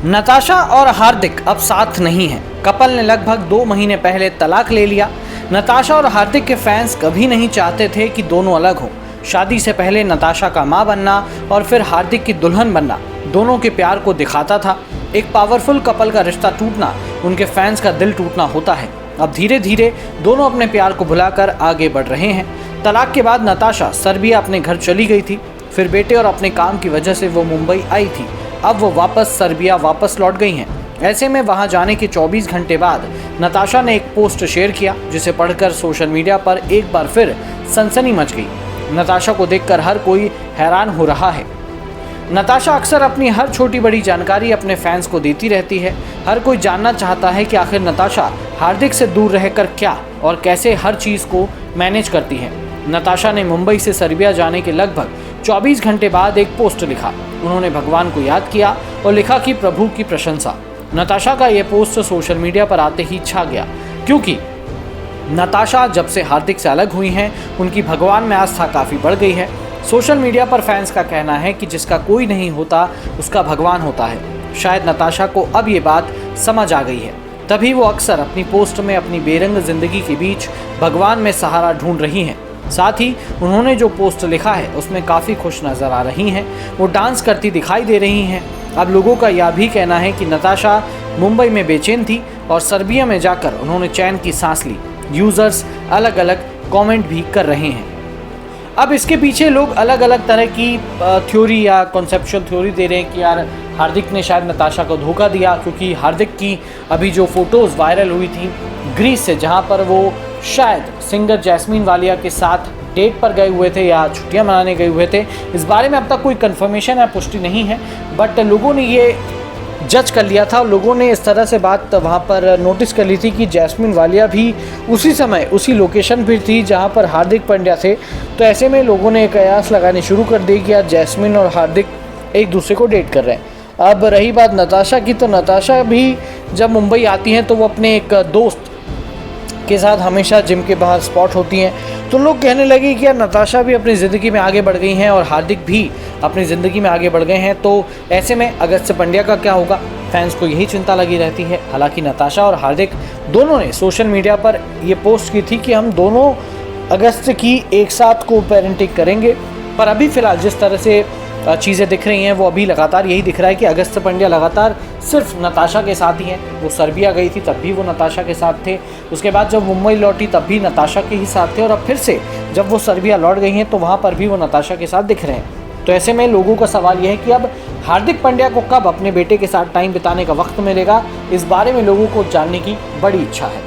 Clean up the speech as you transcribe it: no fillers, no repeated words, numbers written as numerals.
नताशा और हार्दिक अब साथ नहीं हैं। कपल ने लगभग 2 महीने पहले तलाक ले लिया। नताशा और हार्दिक के फैंस कभी नहीं चाहते थे कि दोनों अलग हों। शादी से पहले नताशा का मां बनना और फिर हार्दिक की दुल्हन बनना दोनों के प्यार को दिखाता था। एक पावरफुल कपल का रिश्ता टूटना उनके फैंस का दिल टूटना होता है। अब धीरे धीरे दोनों अपने प्यार को भुलाकर आगे बढ़ रहे हैं। तलाक के बाद नताशा सर्बिया अपने घर चली गई थी, फिर बेटे और अपने काम की वजह से वो मुंबई आई थी। अब वो वापस सर्बिया लौट गई हैं। ऐसे में वहां जाने के 24 घंटे बाद नताशा ने एक पोस्ट शेयर किया, जिसे पढ़कर सोशल मीडिया पर एक बार फिर सनसनी मच गई। नताशा को देखकर हर कोई हैरान हो रहा है। नताशा अक्सर अपनी हर छोटी बड़ी जानकारी अपने फैंस को देती रहती है। हर कोई जानना चाहता है कि आखिर नताशा हार्दिक से दूर रहकर क्या और कैसे हर चीज़ को मैनेज करती है। नताशा ने मुंबई से सर्बिया जाने के लगभग 24 घंटे बाद एक पोस्ट लिखा। उन्होंने भगवान को याद किया और लिखा कि प्रभु की प्रशंसा। नताशा का यह पोस्ट सोशल मीडिया पर आते ही छा गया, क्योंकि नताशा जब से हार्दिक से अलग हुई हैं, उनकी भगवान में आस्था काफ़ी बढ़ गई है। सोशल मीडिया पर फैंस का कहना है कि जिसका कोई नहीं होता उसका भगवान होता है। शायद नताशा को अब ये बात समझ आ गई है, तभी वो अक्सर अपनी पोस्ट में अपनी बेरंग जिंदगी के बीच भगवान में सहारा ढूंढ रही हैं। साथ ही उन्होंने जो पोस्ट लिखा है उसमें काफ़ी खुश नज़र आ रही हैं। वो डांस करती दिखाई दे रही हैं। अब लोगों का यह भी कहना है कि नताशा मुंबई में बेचैन थी और सर्बिया में जाकर उन्होंने चैन की सांस ली। यूज़र्स अलग अलग कमेंट भी कर रहे हैं। अब इसके पीछे लोग अलग अलग तरह की थ्योरी या कॉन्सेप्चुअल थ्योरी दे रहे हैं कि यार हार्दिक ने शायद नताशा को धोखा दिया, क्योंकि हार्दिक की अभी जो फ़ोटोज़ वायरल हुई थी ग्रीस से, जहां पर वो शायद सिंगर जैस्मीन वालिया के साथ डेट पर गए हुए थे या छुट्टियां मनाने गए हुए थे। इस बारे में अब तक कोई कंफर्मेशन या पुष्टि नहीं है, बट लोगों ने ये जज कर लिया था। लोगों ने इस तरह से बात वहाँ पर नोटिस कर ली थी कि जैस्मीन वालिया भी उसी समय उसी लोकेशन पर थी जहाँ पर हार्दिक पांड्या थे। तो ऐसे में लोगों ने कयास लगाने शुरू कर दिए कि आज जैस्मीन और हार्दिक एक दूसरे को डेट कर रहे हैं। अब रही बात नताशा की, तो नताशा भी जब मुंबई आती हैं तो वो अपने एक दोस्त के साथ हमेशा जिम के बाहर स्पॉट होती हैं। तो लोग कहने लगे कि यार नताशा भी अपनी ज़िंदगी में आगे बढ़ गई हैं और हार्दिक भी अपनी ज़िंदगी में आगे बढ़ गए हैं। तो ऐसे में अगस्त पांड्या का क्या होगा, फैंस को यही चिंता लगी रहती है। हालांकि नताशा और हार्दिक दोनों ने सोशल मीडिया पर ये पोस्ट की थी कि हम दोनों अगस्त की एक साथ को पेरेंटिंग करेंगे, पर अभी फ़िलहाल जिस तरह से चीज़ें दिख रही हैं वो अभी लगातार यही दिख रहा है कि अगस्त पांड्या लगातार सिर्फ नताशा के साथ ही हैं। वो सर्बिया गई थी तब भी वो नताशा के साथ थे, उसके बाद जब मुंबई लौटी तब भी नताशा के ही साथ थे, और अब फिर से जब वो सर्बिया लौट गई हैं तो वहाँ पर भी वो नताशा के साथ दिख रहे हैं। तो ऐसे में लोगों का सवाल यह है कि अब हार्दिक पांड्या को कब अपने बेटे के साथ टाइम बिताने का वक्त मिलेगा। इस बारे में लोगों को जानने की बड़ी इच्छा है।